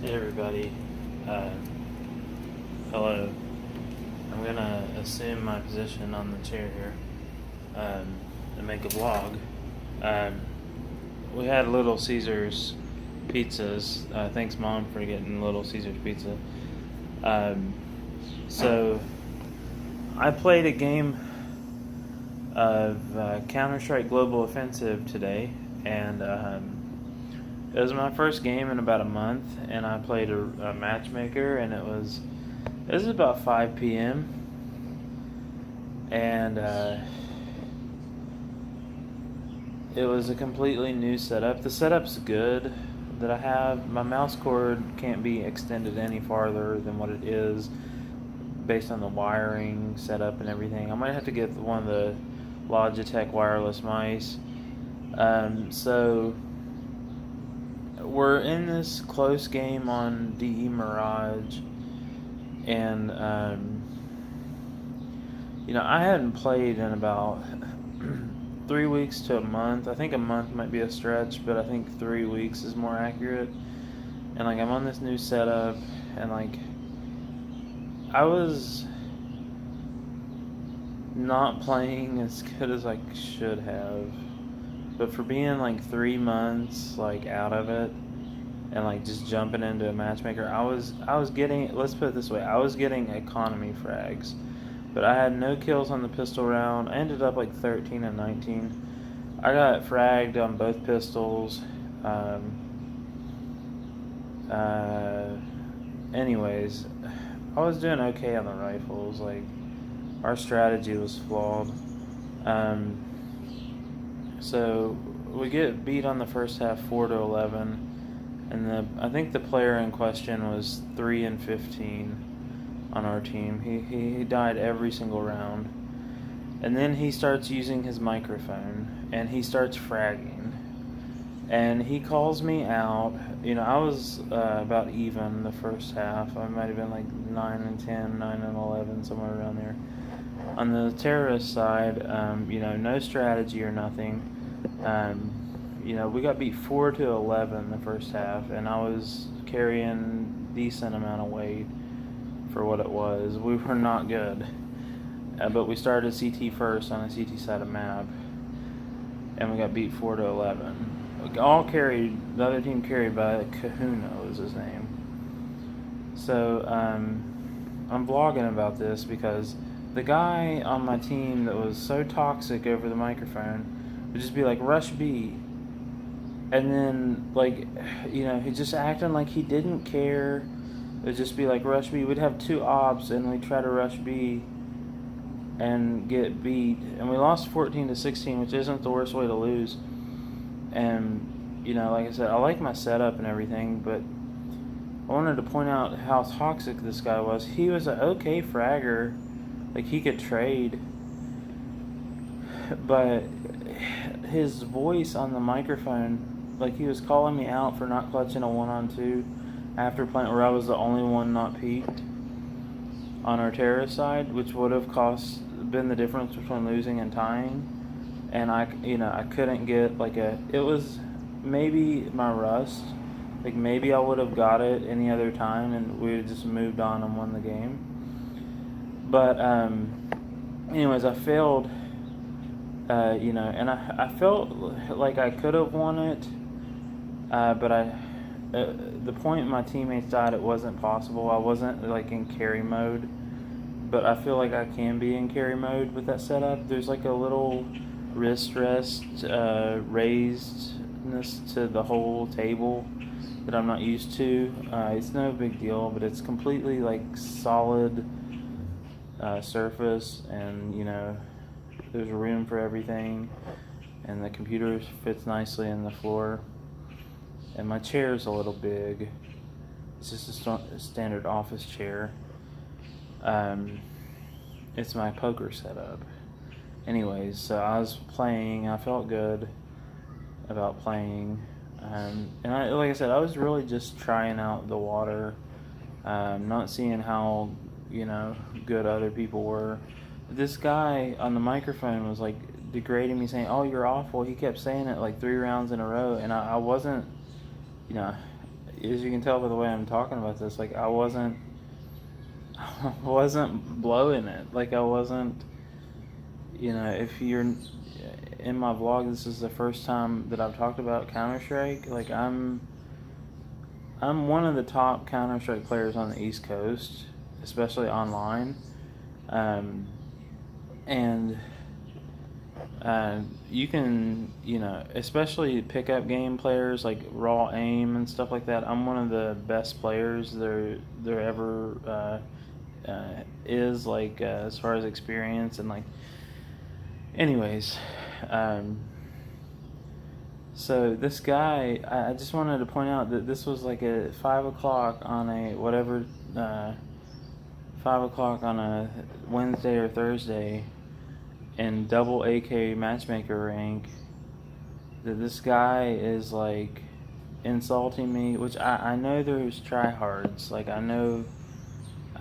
Hey everybody, uh, hello. I'm gonna assume my position on the chair here and make a vlog. Um, we had Little Caesars pizzas. Thanks, Mom, for getting Little Caesars pizza. Um, so I played a game of Counter-Strike Global Offensive today, and it was my first game in about a month, and I played a matchmaker, and it was about 5 p.m. and it was a completely new setup. The setup's good that I have. My mouse cord can't be extended any farther than what it is based on the wiring setup and everything. I might have to get one of the Logitech wireless mice. So we're in this close game on DE Mirage, and I hadn't played in about 3 weeks to a month. I think a month might be a stretch, but I think 3 weeks is more accurate. And I'm on this new setup, and I was not playing as good as I should have. But for being 3 months out of it and just jumping into a matchmaker, I was getting, let's put it this way, I was getting economy frags. But I had no kills on the pistol round. I ended up 13 and 19. I got fragged on both pistols. Anyways, I was doing okay on the rifles. Our strategy was flawed. So we get beat on the first half 4-11, and I think the player in question was 3 and 15 on our team. He died every single round, and then he starts using his microphone and he starts fragging, and he calls me out. I was about even the first half. I might have been 9 and 10, 9 and 11, somewhere around there. On the terrorist side, no strategy or nothing. We got beat 4-11 the first half, and I was carrying decent amount of weight for what it was. We were not good, but we started CT first on the CT side of map, and we got beat 4-11. All carried. The other team carried by Kahuna was his name. So I'm vlogging about this because the guy on my team that was so toxic over the microphone would just be like, rush B. And then, he just acting like he didn't care. It would just be like, rush B. We'd have two ops, and we'd try to rush B and get beat. And we lost 14-16, which isn't the worst way to lose. And, like I said, I like my setup and everything, but I wanted to point out how toxic this guy was. He was an okay fragger. He could trade. But his voice on the microphone, he was calling me out for not clutching a 1-on-2 after playing, where I was the only one not peaked on our terrorist side, which would have been the difference between losing and tying. And I couldn't get it was maybe my rust. Maybe I would have got it any other time, and we would have just moved on and won the game. But anyways, I failed. And I felt like I could have won it, but the point my teammates died, it wasn't possible. I wasn't in carry mode, but I feel like I can be in carry mode with that setup. There's a little wrist rest raisedness to the whole table that I'm not used to. It's no big deal, but it's completely solid surface, and there's room for everything, and the computer fits nicely in the floor, and my chair's a little big. It's just a standard office chair. It's my poker setup. Anyways, so I was playing. I felt good about playing, and like I said, I was really just trying out the water, not seeing how good other people were. This guy on the microphone was degrading me, saying, "Oh, you're awful." He kept saying it 3 rounds in a row, and I wasn't, as you can tell by the way I'm talking about this, like I wasn't I wasn't blowing it. Like I wasn't, if you're in my vlog, this is the first time that I've talked about Counter-Strike. Like I'm one of the top Counter-Strike players on the East Coast, especially online. Um, and you can, especially pickup game players like raw aim and stuff like that. I'm one of the best players there ever is, like as far as experience and like. Anyways, so this guy, I just wanted to point out that this was like at 5 o'clock on a whatever, 5 o'clock on a Wednesday or Thursday, in double AK matchmaker rank. That this guy is like insulting me, which I know there's tryhards. Like I know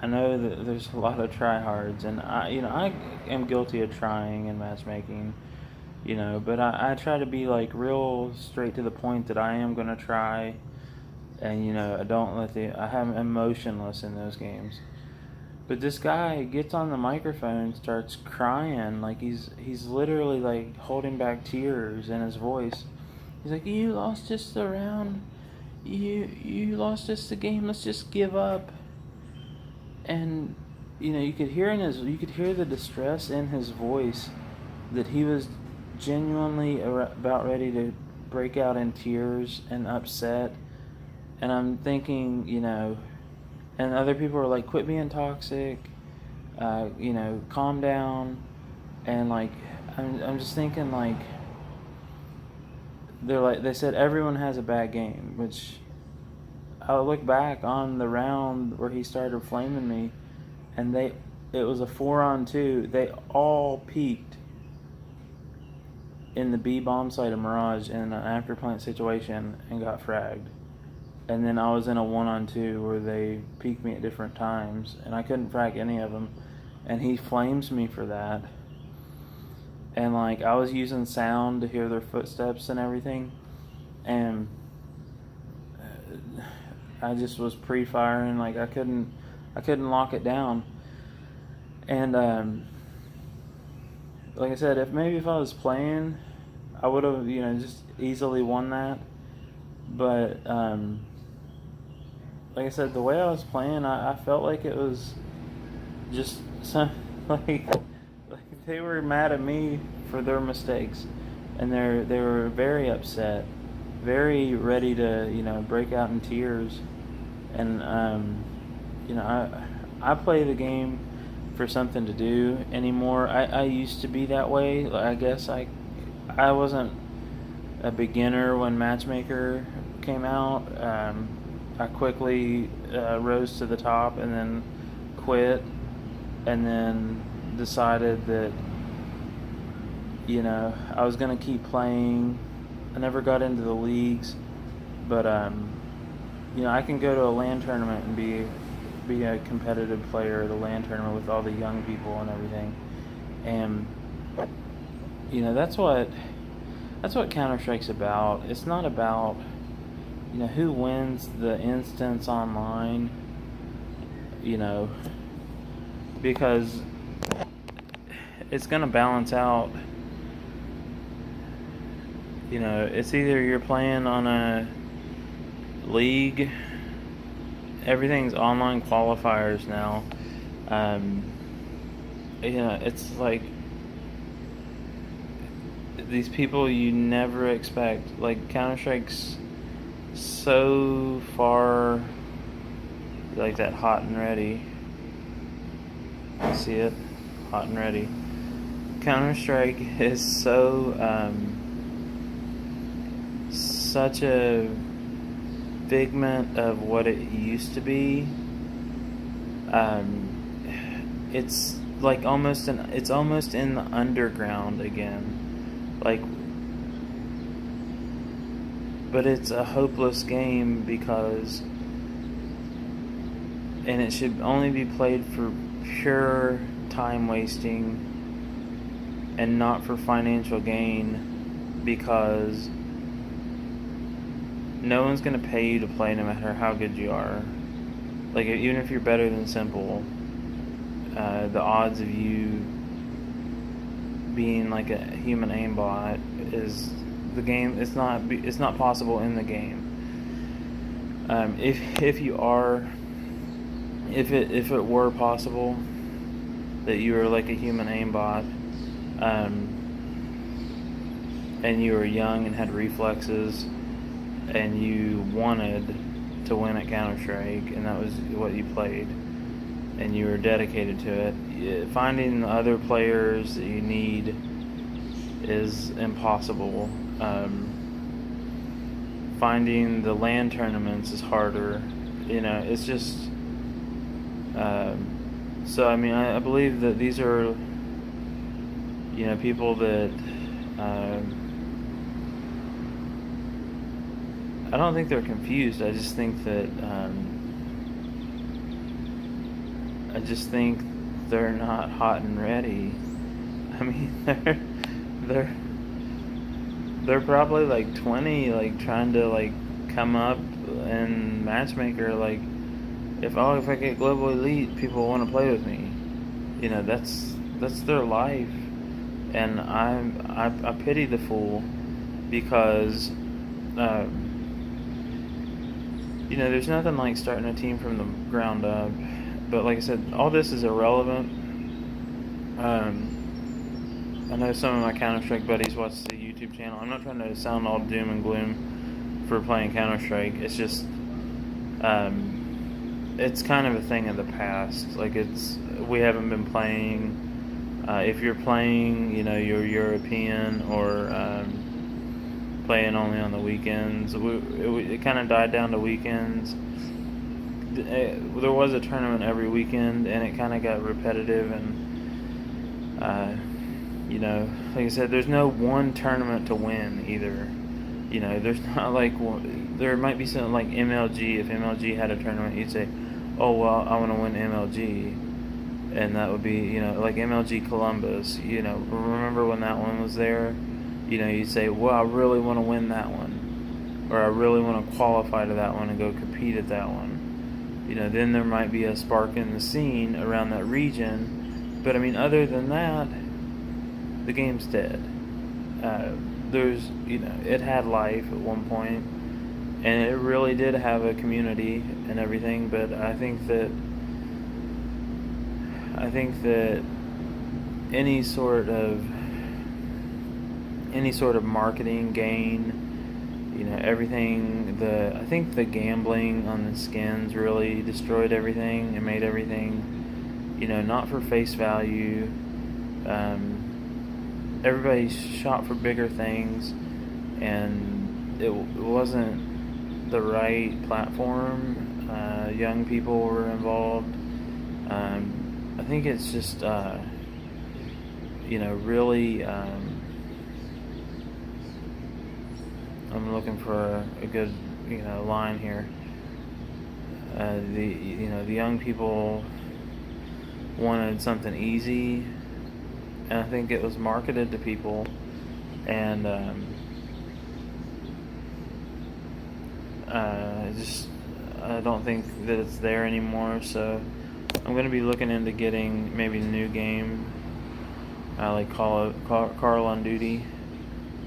that there's a lot of tryhards, and I am guilty of trying in matchmaking, but I try to be like real straight to the point that I am gonna try, and I don't I'm emotionless in those games. But this guy gets on the microphone and starts crying, like he's literally like holding back tears in his voice. He's like, "You lost just the round, you lost just the game. Let's just give up." And you could hear the distress in his voice, that he was genuinely about ready to break out in tears and upset. And I'm thinking, and other people are like, "Quit being toxic, calm down." And like, I'm just thinking, like, they said everyone has a bad game, which I look back on the round where he started flaming me, and it was a 4-on-2. They all peaked in the B bomb site of Mirage in an after plant situation and got fragged. And then I was in a 1-on-2 where they peeked me at different times, and I couldn't frag any of them. And he flames me for that. And like, I was using sound to hear their footsteps and everything, and I just was pre-firing. Like I couldn't lock it down. And like I said, if I was playing, I would have just easily won that. But like I said, the way I was playing, I felt like it was just like they were mad at me for their mistakes, and they were very upset, very ready to break out in tears. And I play the game for something to do anymore. I used to be that way. I guess I wasn't a beginner when Matchmaker came out. I quickly rose to the top and then quit, and then decided that I was going to keep playing. I never got into the leagues, but I can go to a LAN tournament and be a competitive player at a LAN tournament with all the young people and everything. And that's what Counter-Strike's about. It's not about who wins the instance online, because it's going to balance out. It's either you're playing on a league. Everything's online qualifiers now. It's like these people you never expect. Like, Counter-Strike's so far like that hot and ready. You see it? Hot and ready. Counter-Strike is such a figment of what it used to be. It's like it's almost in the underground again. Like, but it's a hopeless game because, and it should only be played for pure time wasting and not for financial gain, because no one's gonna pay you to play no matter how good you are. Like, even if you're better than simple, the odds of you being like a human aimbot is the game. It's not possible in the game. If you are, if it were possible that you were like a human aimbot, and you were young and had reflexes, and you wanted to win at Counter-Strike, and that was what you played, and you were dedicated to it, finding the other players that you need is impossible. Finding the LAN tournaments is harder. It's just... so, I mean, I believe that these are, people that... I don't think they're confused. I just think that... I just think they're not hot and ready. I mean, they're probably like 20, like trying to like come up and matchmaker. Like, if I get global elite, people want to play with me. That's their life, and I pity the fool, because there's nothing like starting a team from the ground up. But like I said, all this is irrelevant. I know some of my Counter-Strike buddies watch the YouTube channel. I'm not trying to sound all doom and gloom for playing Counter-Strike. It's just, it's kind of a thing of the past. Like, we haven't been playing. If you're playing, you're European or playing only on the weekends. It kind of died down to weekends. There was a tournament every weekend, and it kind of got repetitive, and like I said, there's no one tournament to win either. There's not like there might be something like MLG. If MLG had a tournament, you'd say, oh well, I want to win MLG, and that would be like MLG Columbus. Remember when that one was there? You'd say, well, I really want to win that one, or I really want to qualify to that one and go compete at that one. Then there might be a spark in the scene around that region. But I mean, other than that, the game's dead. It had life at one point, and it really did have a community and everything. But I think that any sort of marketing gain, everything, I think the gambling on the skins really destroyed everything and made everything, not for face value. Everybody shot for bigger things, and it wasn't the right platform. Young people were involved. I think it's just, really... I'm looking for a good, line here. The young people wanted something easy, and I think it was marketed to people, and I don't think that it's there anymore. So I'm going to be looking into getting maybe a new game, like Call on Duty,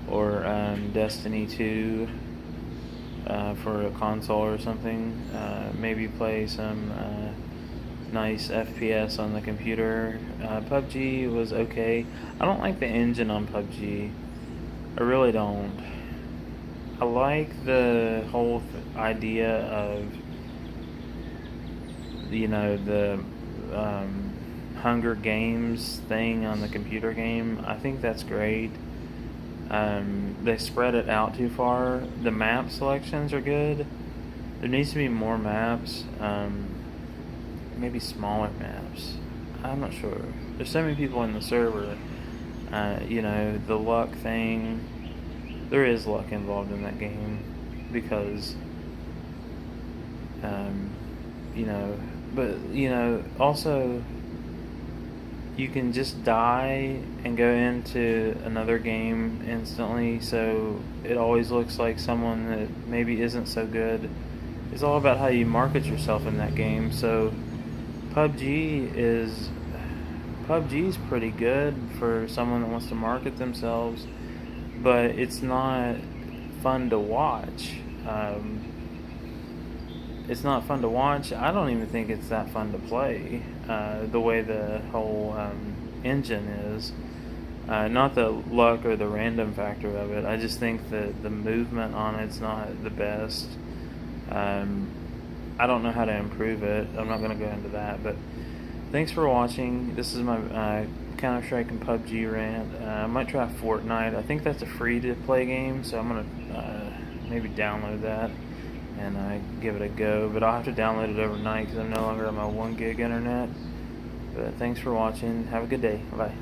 or Destiny 2 for a console or something. Maybe play some nice FPS on the computer. PUBG was okay. I don't like the engine on PUBG. I really don't. I like the whole idea of the Hunger Games thing on the computer game. I think that's great. They spread it out too far. The map selections are good. There needs to be more maps. Maybe smaller maps. I'm not sure. There's so many people in the server. The luck thing. There is luck involved in that game because, but also, you can just die and go into another game instantly, so it always looks like someone that maybe isn't so good. It's all about how you market yourself in that game. So PUBG is PUBG's pretty good for someone that wants to market themselves, but it's not fun to watch. It's not fun to watch. I don't even think it's that fun to play. The way the whole engine is, not the luck or the random factor of it. I just think that the movement on it's not the best. I don't know how to improve it. I'm not going to go into that, but thanks for watching. This is my Counter-Strike and PUBG rant. I might try Fortnite. I think that's a free-to-play game, so I'm going to maybe download that and give it a go. But I'll have to download it overnight because I'm no longer on my 1 gig internet. But thanks for watching. Have a good day. Bye.